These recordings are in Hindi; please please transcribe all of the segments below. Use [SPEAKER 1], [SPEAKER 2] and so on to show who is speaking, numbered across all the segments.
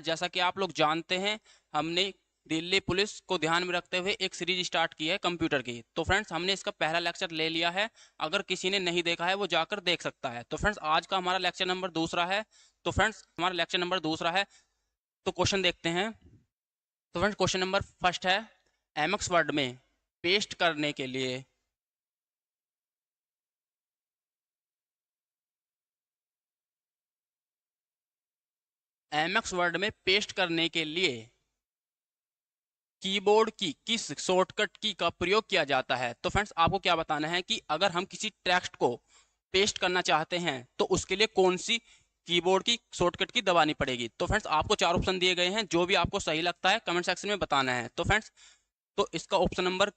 [SPEAKER 1] जैसा कि आप लोग जानते हैं, हमने दिल्ली पुलिस को ध्यान में रखते हुए एक सीरीज स्टार्ट की है कंप्यूटर की। तो फ्रेंड्स हमने इसका पहला लेक्चर ले लिया है। अगर किसी ने नहीं देखा है वो जाकर देख सकता है। तो फ्रेंड्स आज का हमारा लेक्चर नंबर दूसरा है। तो फ्रेंड्स हमारा लेक्चर नंबर दूसरा है। तो क्वेश्चन देखते हैं। तो फ्रेंड्स क्वेश्चन नंबर फर्स्ट है, एमएक्स वर्ड में पेस्ट करने के लिए एमएक्स वर्ड में पेस्ट करने के लिए कीबोर्ड की किस शॉर्टकट की का प्रयोग किया जाता है। तो फ्रेंड्स आपको क्या बताना है कि अगर हम किसी टेक्स्ट को पेस्ट करना चाहते हैं तो उसके लिए कौन सी कीबोर्ड की शॉर्टकट की दबानी पड़ेगी। तो फ्रेंड्स आपको चार ऑप्शन दिए गए हैं, जो भी आपको सही लगता है कमेंट सेक्शन में बताना है। तो फ्रेंड्स तो इसका ऑप्शन नंबर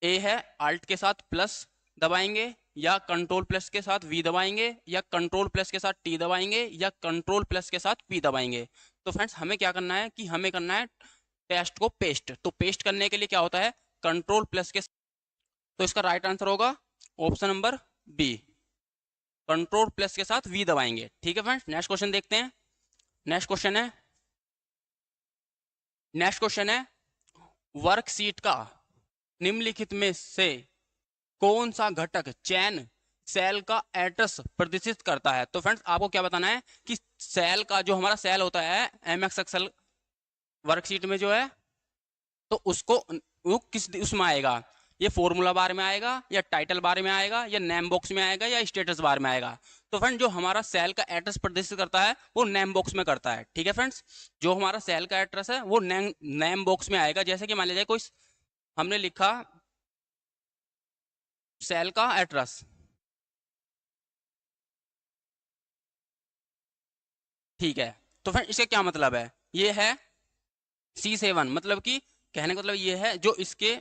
[SPEAKER 1] ए है, अल्ट के साथ प्लस दबाएंगे, या कंट्रोल प्लस के साथ वी दबाएंगे, या कंट्रोल प्लस के साथ टी दबाएंगे, या कंट्रोल प्लस के साथ पी दबाएंगे। तो फ्रेंड्स हमें क्या करना है कि हमें करना है टेस्ट को पेस्ट। तो पेस्ट करने के लिए क्या होता है, कंट्रोल प्लस के। तो इसका राइट आंसर होगा option number B, control plus के साथ वी दबाएंगे। ठीक है फ्रेंड्स, नेक्स्ट क्वेश्चन देखते हैं। नेक्स्ट क्वेश्चन है नेक्स्ट क्वेश्चन है वर्कशीट का निम्नलिखित में से कौन सा घटक चैन सेल का एड्रेस प्रदर्शित करता है। तो फ्रेंड्स आपको क्या बताना है कि सेल का जो हमारा सेल होता है एमएक्स एक्सेल वर्कशीट में जो है, तो उसको वो किस उसमें आएगा, ये फॉर्मूला बार में आएगा, या टाइटल बार में आएगा, या नेम बॉक्स में आएगा, या स्टेटस बार में आएगा। तो फ्रेंड जो हमारा सेल का एड्रेस प्रदर्शित करता है वो नेम बॉक्स में करता है। ठीक है फ्रेंड्स, जो हमारा सेल का एड्रेस है वो नेम बॉक्स में आएगा। जैसे कि मान लीजिए कोई हमने लिखा सेल का एड्रेस, ठीक है, तो फ्रेंड इसका क्या मतलब है, ये है C7, मतलब कि कहने का मतलब ये है जो इसके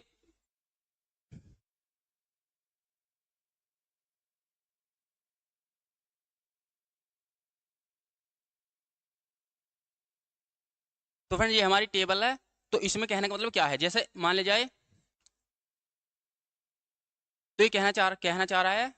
[SPEAKER 1] तो फ्रेंड ये हमारी टेबल है। तो इसमें कहने का मतलब क्या है, जैसे मान ले जाए, तो ये कहना चाह रहा है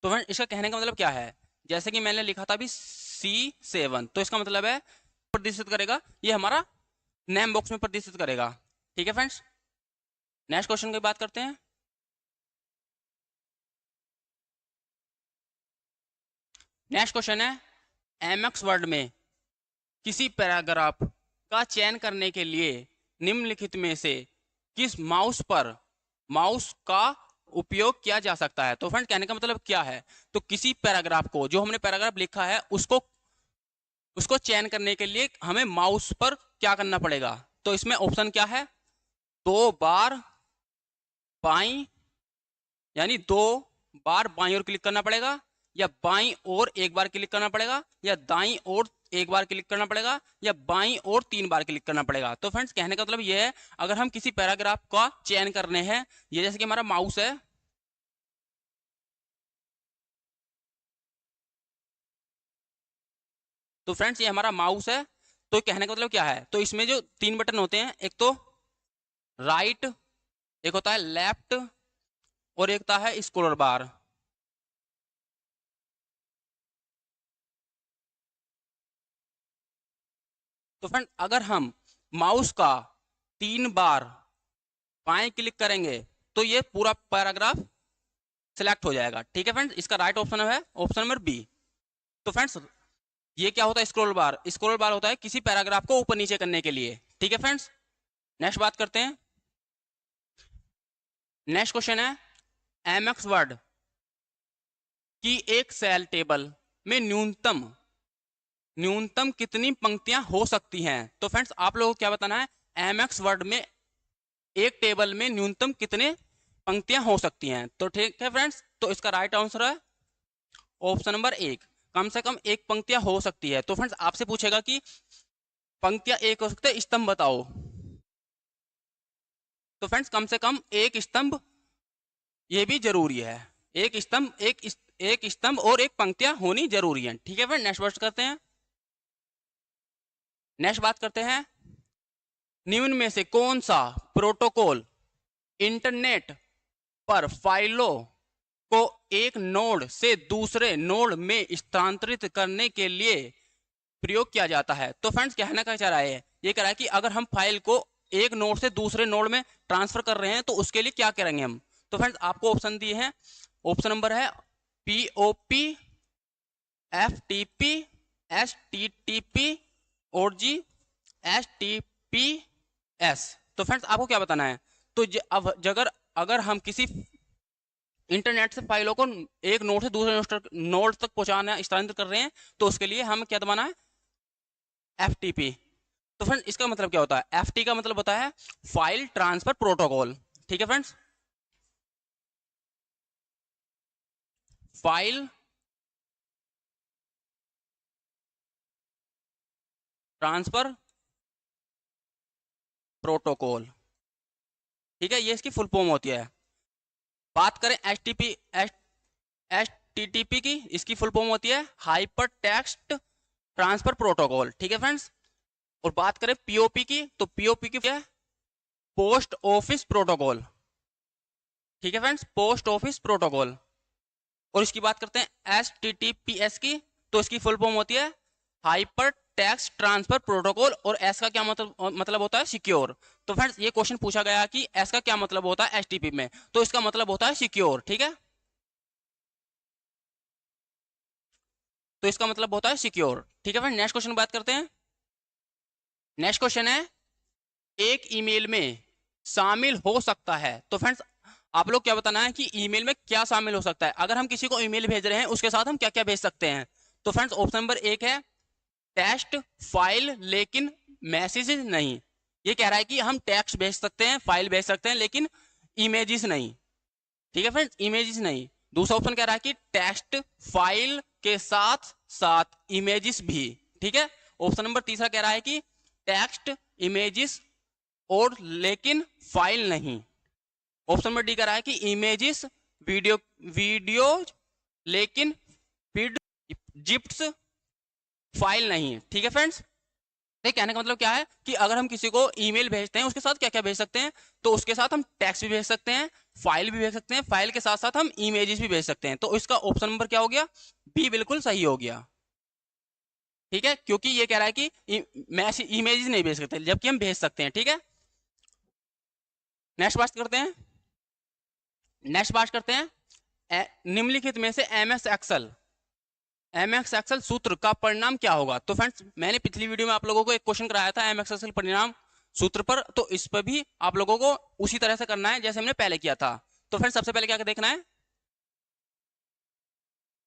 [SPEAKER 1] तो फ्रेंड इसका कहने का मतलब क्या है, जैसे कि मैंने लिखा था अभी C7, तो इसका मतलब है प्रदर्शित करेगा, ये हमारा नेम बॉक्स में प्रदर्शित करेगा। ठीक है फ्रेंड्स, नेक्स्ट क्वेश्चन की बात करते हैं। नेक्स्ट क्वेश्चन है एमएक्स वर्ड में किसी पैराग्राफ का चयन करने के लिए निम्नलिखित में से किस माउस का उपयोग किया जा सकता है। तो फ्रेंड कहने का मतलब क्या है, तो किसी पैराग्राफ को, जो हमने पैराग्राफ लिखा है उसको चयन करने के लिए हमें माउस पर क्या करना पड़ेगा। तो इसमें ऑप्शन क्या है, 2 बार बाई, यानी 2 बार बाई ओर क्लिक करना पड़ेगा, या बाई और 1 बार क्लिक करना पड़ेगा, या दाई और 1 बार क्लिक करना पड़ेगा, या बाई और 3 बार क्लिक करना पड़ेगा। तो फ्रेंड्स कहने का मतलब ये है, अगर हम किसी पैराग्राफ का चयन करने हैं, ये जैसे कि हमारा माउस है, तो फ्रेंड्स ये हमारा माउस है। तो कहने का मतलब क्या है, तो इसमें जो 3 बटन होते हैं, एक तो राइट, एक होता है लेफ्ट, और एक होता है स्क्रॉल बार। तो फ्रेंड अगर हम माउस का 3 बार बाएं क्लिक करेंगे तो ये पूरा पैराग्राफ सिलेक्ट हो जाएगा। ठीक है फ्रेंड्स, इसका राइट ऑप्शन है ऑप्शन नंबर बी। तो फ्रेंड्स ये क्या होता है, स्क्रॉल बार, स्क्रॉल बार होता है किसी पैराग्राफ को ऊपर नीचे करने के लिए। ठीक है फ्रेंड्स, नेक्स्ट बात करते हैं। नेक्स्ट क्वेश्चन है एमएक्स वर्ड की एक सेल टेबल में न्यूनतम न्यूनतम कितनी पंक्तियां हो सकती हैं। तो फ्रेंड्स आप लोगों को क्या बताना है, एमएक्स वर्ड में एक टेबल में न्यूनतम कितने पंक्तियां हो सकती हैं। तो ठीक है फ्रेंड्स, तो इसका राइट आंसर है ऑप्शन नंबर 1, कम से कम एक पंक्तियां हो सकती है। तो फ्रेंड्स आपसे पूछेगा कि पंक्तियां एक हो सकते हैं, स्तंभ बताओ। तो फ्रेंड्स कम से कम एक स्तंभ ये भी जरूरी है। एक स्तंभ, एक स्तंभ और एक पंक्तियां होनी जरूरी है। ठीक है फ्रेंड, नेक्स्ट बात करते हैं। नेक्स्ट बात करते हैं, निम्न में से कौन सा प्रोटोकॉल इंटरनेट पर फाइलों को एक नोड से दूसरे नोड में स्थानांतरित करने के लिए प्रयोग किया जाता है। तो फ्रेंड्स कहना क्या चाह रहा है, ये कह रहा है कि अगर हम फाइल को एक नोड से दूसरे नोड में ट्रांसफर कर रहे हैं तो उसके लिए क्या करेंगे हम। तो फ्रेंड्स आपको ऑप्शन दिए हैं, ऑप्शन नंबर है पीओपी, एफटीपी, एचटीटीपी और जी एचटीपीएस। तो फ्रेंड्स आपको क्या बताना है। तो अब अगर हम किसी इंटरनेट से फाइलों को एक नोड से दूसरे नोड तक पहुंचाना, स्थानांतरित कर रहे हैं, तो उसके लिए हमें क्या दबाना है, एफटीपी। तो फ्रेंड इसका मतलब क्या होता है, एफटी का मतलब होता है फाइल ट्रांसफर प्रोटोकॉल। ठीक है फ्रेंड्स, फाइल ट्रांसफर प्रोटोकॉल। ठीक है, ये इसकी फुल फॉर्म होती है। बात करें एचटीटीपी की, इसकी फुल फॉर्म होती है हाइपर टेक्स्ट ट्रांसफर प्रोटोकॉल। ठीक है फ्रेंड्स, और बात करें पीओपी की, तो पीओपी की क्या है, पोस्ट ऑफिस प्रोटोकॉल। ठीक है फ्रेंड्स, पोस्ट ऑफिस प्रोटोकॉल। और इसकी बात करते हैं एचटीटीपीएस की, तो इसकी फुल फॉर्म होती है हाइपर टेक्स्ट ट्रांसफर प्रोटोकॉल। और एस का क्या मतलब होता है, सिक्योर। तो फ्रेंड्स ये क्वेश्चन पूछा गया कि एस का क्या मतलब होता है एचटीपी में, तो इसका मतलब होता है सिक्योर। ठीक है, तो इसका मतलब होता है सिक्योर। ठीक है फ्रेंड, नेक्स्ट क्वेश्चन बात करते हैं। नेक्स्ट क्वेश्चन है, एक ईमेल में शामिल हो सकता है। तो फ्रेंड्स आप लोग क्या बताना है कि ईमेल में क्या शामिल हो सकता है। अगर हम किसी को ईमेल भेज रहे हैं उसके साथ हम क्या क्या भेज सकते हैं। तो फ्रेंड्स ऑप्शन नंबर एक है टेक्स्ट फाइल लेकिन मैसेज नहीं। ये कह रहा है कि हम टेक्स्ट भेज सकते हैं, फाइल भेज सकते हैं, लेकिन इमेजेस नहीं। ठीक है फ्रेंड्स, इमेजेस नहीं। दूसरा ऑप्शन कह रहा है कि टेक्स्ट फाइल के साथ साथ इमेजेस भी। ठीक है, ऑप्शन नंबर तीसरा कह रहा है कि टेक्स्ट इमेजेस और लेकिन फाइल नहीं। ऑप्शन नंबर डी कह रहा है कि इमेजेस वीडियो वीडियो लेकिन फिर जिप्स फाइल नहीं। ठीक है फ्रेंड्स, कहने का मतलब क्या है कि अगर हम किसी को ईमेल भेजते हैं उसके साथ क्या क्या भेज सकते हैं। तो उसके साथ हम टेक्स्ट भी भेज सकते हैं, फाइल भी भेज सकते हैं, फाइल के साथ साथ हम इमेजेस भी भेज सकते हैं। तो इसका ऑप्शन नंबर क्या हो गया, बी बिल्कुल सही हो गया। ठीक है, क्योंकि ये कह रहा है कि मैसेज इमेजेस नहीं भेज सकते जबकि हम भेज सकते हैं। ठीक है, नेक्स्ट बात करते हैं। नेक्स्ट बात करते हैं, निम्नलिखित में से एमएक्स एक्सेल सूत्र का परिणाम क्या होगा। तो फ्रेंड्स मैंने पिछली वीडियो में आप लोगों को एक क्वेश्चन कराया था एमएक्स एक्सेल परिणाम सूत्र पर, तो इस पर भी आप लोगों को उसी तरह से करना है जैसे हमने पहले किया था। तो फ्रेंड्स सबसे पहले क्या देखना है,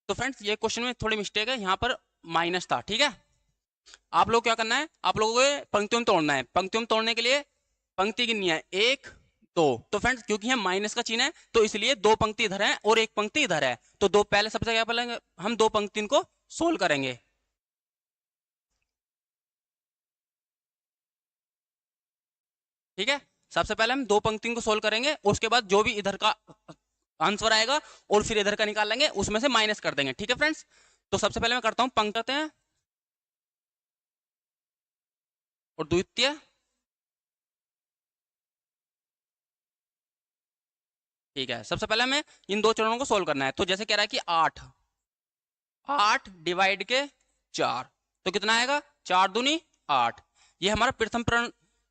[SPEAKER 1] तो फ्रेंड्स ये क्वेश्चन में थोड़ी मिस्टेक है, यहाँ पर माइनस था। ठीक है, आप लोग क्या करना है, आप लोगों को पंक्तियों में तोड़ना है। पंक्तियों में तोड़ने के लिए पंक्ति गिननी है, एक दो। तो फ्रेंड्स क्योंकि यहाँ माइनस का चिन्ह है तो इसलिए दो पंक्ति इधर है और एक पंक्ति इधर है। तो दो पहले सबसे क्या पहले हम दो पंक्ति को सोल्व करेंगे। ठीक है, सबसे पहले हम दो पंक्तियों को सोल्व करेंगे, उसके बाद जो भी इधर का आंसर आएगा और फिर इधर का निकाल लेंगे, उसमें से माइनस कर देंगे। ठीक है फ्रेंड्स, तो सबसे पहले मैं करता हूं पंक्ति हैं और द्वितीय। ठीक है, सबसे पहले हमें इन दो चरणों को सोल्व करना है। तो जैसे कह रहा है कि 8 8 डिवाइड के 4, तो कितना आएगा, 4 दूनी 8। ये हमारा प्रथम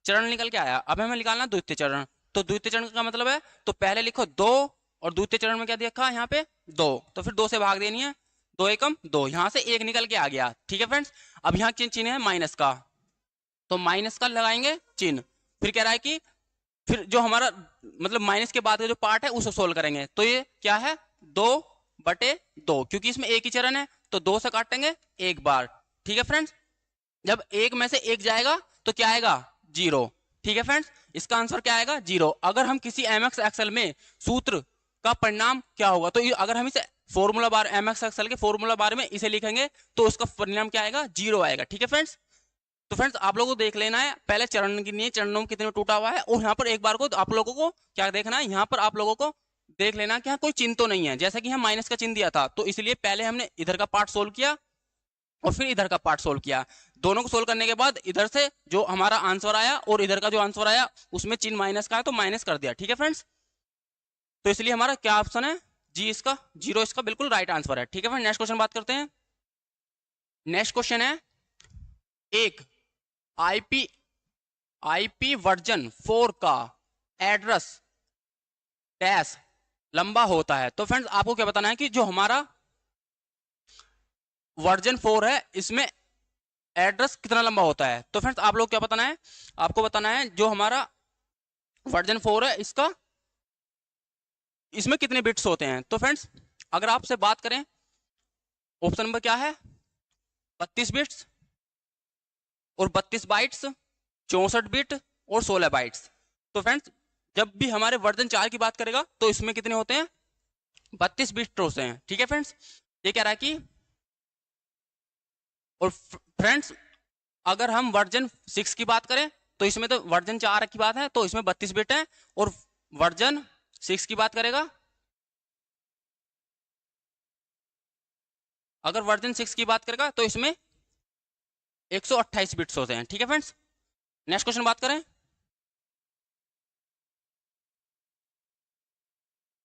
[SPEAKER 1] चरण निकल के आया। अब हमें निकालना द्वितीय चरण। तो द्वितीय चरण का मतलब है, तो पहले लिखो 2 और द्वितीय चरण में क्या देखा यहाँ पे 2, तो फिर 2 से भाग देनी है, 2 एकम 2, यहां से 1 निकल के आ गया। ठीक है फ्रेंड्स, अब यहाँ चिन्ह है माइनस का, तो माइनस का लगाएंगे चिन्ह। फिर कह रहा है कि फिर जो हमारा मतलब माइनस के बाद का जो पार्ट है उसको सोल्व करेंगे। तो ये क्या है, 2/2, क्योंकि इसमें एक ही चरण है तो 2 से काटेंगे एक बार। ठीक है फ्रेंड्स, जब एक में से एक जाएगा तो क्या आएगा, 0। ठीक है फ्रेंड्स, इसका आंसर क्या आएगा, 0। अगर हम किसी एमएक्स एक्सेल में सूत्र का परिणाम क्या होगा, तो अगर हम इसे फॉर्मूला बार एमएक्स एक्सेल के फॉर्मूला बार में इसे लिखेंगे तो उसका परिणाम क्या आएगा, 0 आएगा। ठीक है फ्रेंड्स, तो फ्रेंड्स आप लोगों को देख लेना है, पहले चरण गिनिए है, चरणों में कितने में टूटा हुआ है, और यहाँ पर एक बार को आप लोगों को क्या देखना है, यहाँ पर आप लोगों को देख लेना कि यहाँ कोई चिन्ह तो नहीं है, जैसा कि हम माइनस का चिन्ह दिया था, तो इसलिए पहले हमने इधर का पार्ट सोल्व किया और फिर इधर का पार्ट सोल्व किया। दोनों को सोल्व करने के बाद इधर से जो हमारा आंसर आया और इधर का जो आंसर आया उसमें चिन्ह माइनस का है तो माइनस कर दिया। ठीक है फ्रेंड्स, तो इसलिए हमारा क्या ऑप्शन है, जी इसका जीरो इसका बिल्कुल राइट आंसर है। ठीक है फ्रेंड, नेक्स्ट क्वेश्चन बात करते हैं। नेक्स्ट क्वेश्चन है, एक आईपी आईपी वर्जन 4 का एड्रेस डैश लंबा होता है। तो फ्रेंड्स आपको क्या बताना है कि जो हमारा वर्जन 4 है इसमें एड्रेस कितना लंबा होता है। तो फ्रेंड्स आप लोग क्या बताना है, आपको बताना है जो हमारा वर्जन 4 है इसका इसमें कितने बिट्स होते हैं। तो फ्रेंड्स अगर आपसे बात करें, ऑप्शन नंबर क्या है, 32 बिट्स और 32 बाइट्स, 64 बिट और 16 बाइट्स। तो फ्रेंड्स जब भी हमारे वर्जन 4 की बात करेगा तो इसमें कितने होते हैं, 32 बिट होते हैं। ठीक है फ्रेंड्स, ये कह रहा है कि, और फ्रेंड्स अगर हम वर्जन 6 की बात करें तो इसमें तो वर्जन 4 की बात है तो इसमें 32 बिट है, और वर्जन 6 की बात करेगा, अगर वर्जन 6 की बात करेगा तो इसमें 128 बिट्स होते हैं। ठीक है फ्रेंड्स, नेक्स्ट क्वेश्चन बात करें।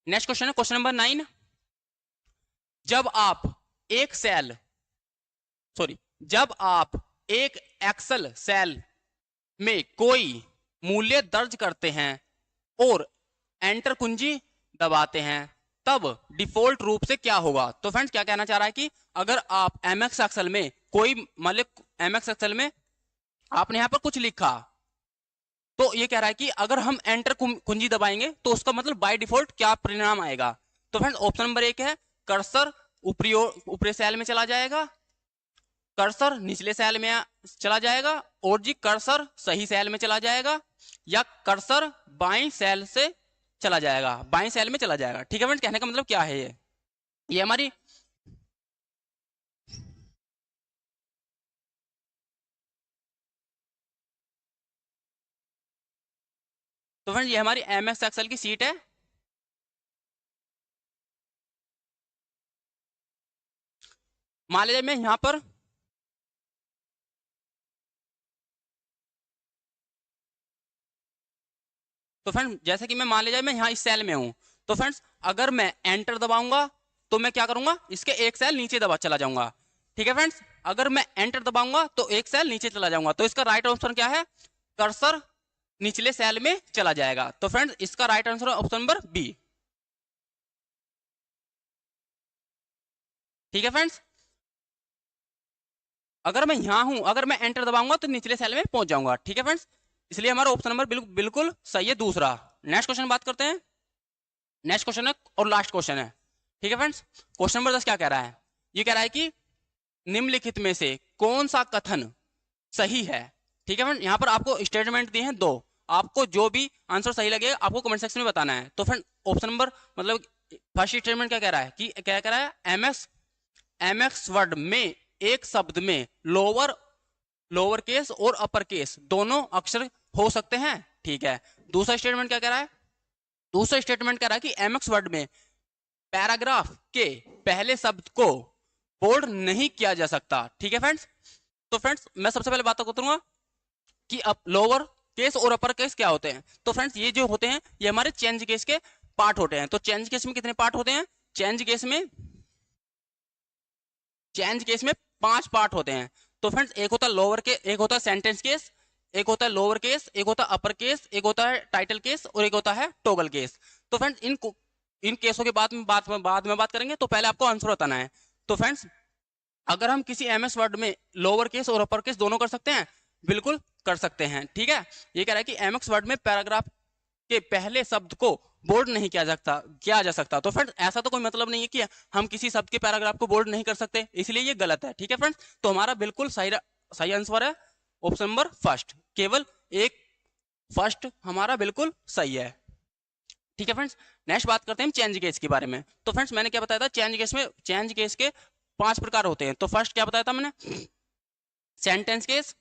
[SPEAKER 1] नेक्स्ट क्वेश्चन है क्वेश्चन नंबर 9, जब आप एक सेल जब आप एक एक्सेल सेल में कोई मूल्य दर्ज करते हैं और एंटर कुंजी दबाते हैं तब डिफॉल्ट रूप से क्या होगा। तो फ्रेंड्स क्या कहना चाह रहा है कि अगर आप एमएक्स एक्सेल में कोई मतलब एमएक्स एक्सेल में आपने यहां पर कुछ लिखा, तो ये कह रहा है कि अगर हम एंटर कुंजी दबाएंगे तो उसका मतलब बाय डिफॉल्ट क्या परिणाम आएगा। तो फ्रेंड्स ऑप्शन नंबर 1 है, कर्सर ऊपरी सेल में चला जाएगा, कर्सर निचले सेल में चला जाएगा, और जी कर्सर सही सेल में चला जाएगा, या कर्सर बाईं सेल से चला जाएगा, बाईं सेल में चला जाएगा। ठीक है फ्रेंड्स, कहने का मतलब क्या है, ये हमारी तो फ्रेंड्स ये हमारी एमएस एक्सेल की सीट है। मान लीजिए मैं यहां पर तो फ्रेंड्स जैसे कि मैं मान लीजिए मैं यहाँ इस सेल में हूं, तो फ्रेंड्स अगर मैं एंटर दबाऊंगा तो मैं क्या करूंगा, इसके एक सेल नीचे दबा चला जाऊंगा। ठीक है फ्रेंड्स, अगर मैं एंटर दबाऊंगा तो एक सेल नीचे चला जाऊंगा, तो इसका राइट ऑप्शन क्या है, कर्सर निचले सेल में चला जाएगा। तो फ्रेंड्स इसका राइट आंसर है ऑप्शन नंबर बी। ठीक है फ्रेंड्स, अगर मैं यहां हूं, अगर मैं एंटर दबाऊंगा तो निचले सेल में पहुंच जाऊंगा। ठीक है फ्रेंड्स, इसलिए हमारा ऑप्शन नंबर बिल्कुल सही है दूसरा। नेक्स्ट क्वेश्चन बात करते हैं। नेक्स्ट क्वेश्चन है और लास्ट क्वेश्चन है। ठीक है फ्रेंड्स, क्वेश्चन नंबर 10 क्या कह रहा है, ये कह रहा है कि निम्नलिखित में से कौन सा कथन सही है। ठीक है फ्रेंड, यहाँ पर आपको स्टेटमेंट दिए हैं 2, आपको जो भी आंसर सही लगे आपको कमेंट सेक्शन में बताना है। तो फ्रेंड ऑप्शन नंबर मतलब फर्स्ट स्टेटमेंट क्या कह रहा है कि क्या कह रहा है, एमएक्स वर्ड में एक शब्द में लोअर केस और अपर केस दोनों अक्षर हो सकते हैं। ठीक है, दूसरा स्टेटमेंट क्या कह रहा है, दूसरा स्टेटमेंट कह रहा है कि एमएक्स वर्ड में पैराग्राफ के पहले शब्द को बोल्ड नहीं किया जा सकता। ठीक है फ्रेंड्स, तो फ्रेंड्स मैं सबसे पहले बात करूंगा कि अब लोअर केस और अपर केस क्या होते हैं। तो फ्रेंड्स ये जो होते हैं ये हमारे चेंज केस के पार्ट होते हैं। तो चेंज केस में कितने पार्ट होते हैं, चेंज केस में 5 पार्ट होते हैं। तो फ्रेंड्स एक होता है लोअर केस, एक होता है सेंटेंस केस, एक होता है लोअर केस, एक होता है अपर केस, एक होता है टाइटल केस और एक होता है टॉगल केस। तो फ्रेंड्स इन केसों के बाद में बात करेंगे, तो पहले आपको आंसर बताना है। तो फ्रेंड्स अगर हम किसी एमएस वर्ड में लोअर केस और अपर केस दोनों कर सकते हैं, बिल्कुल कर सकते हैं। ठीक है, ये कह रहा है कि एमएक्स वर्ड में पैराग्राफ के पहले शब्द को बोल्ड नहीं किया जा सकता। तो फ्रेंड्स ऐसा तो कोई मतलब नहीं है कि हम किसी शब्द के पैराग्राफ को बोल्ड नहीं कर सकते, इसलिए ये गलत है। ठीक है फ्रेंड्स, तो हमारा बिल्कुल सही आंसर है ऑप्शन नंबर फर्स्ट, केवल एक फर्स्ट हमारा बिल्कुल सही है। ठीक है फ्रेंड्स, नेक्स्ट बात करते हैं चेंज केस के बारे में। तो फ्रेंड्स मैंने क्या बताया था, चेंज केस के 5 प्रकार होते हैं। तो फर्स्ट क्या बताया था मैंने, सेंटेंस केस,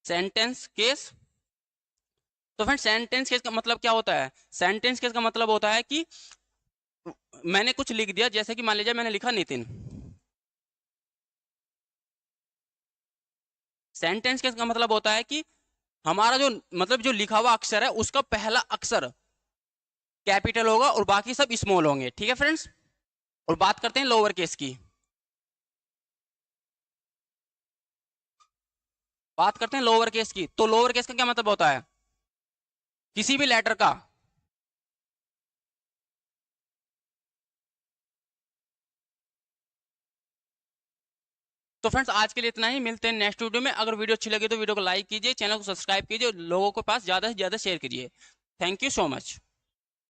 [SPEAKER 1] सेंटेंस केस। तो फ्रेंड सेंटेंस केस का मतलब क्या होता है? सेंटेंस केस का मतलब होता है कि मैंने कुछ लिख दिया, जैसे कि मान लीजिए मैंने लिखा नितिन। सेंटेंस केस का मतलब होता है कि हमारा जो मतलब जो लिखा हुआ अक्षर है उसका पहला अक्षर कैपिटल होगा और बाकी सब स्मॉल होंगे। ठीक है फ्रेंड्स। और बात करते हैं लोअर केस की। बात करते हैं लोअर केस की। तो लोअर केस का क्या मतलब होता है? किसी भी लेटर का तो फ्रेंड्स आज के लिए इतना ही। मिलते हैं नेक्स्ट वीडियो में। अगर वीडियो अच्छी लगी तो वीडियो को लाइक कीजिए, चैनल को सब्सक्राइब कीजिए, लोगों के पास ज्यादा से ज्यादा शेयर कीजिए। Thank you so much.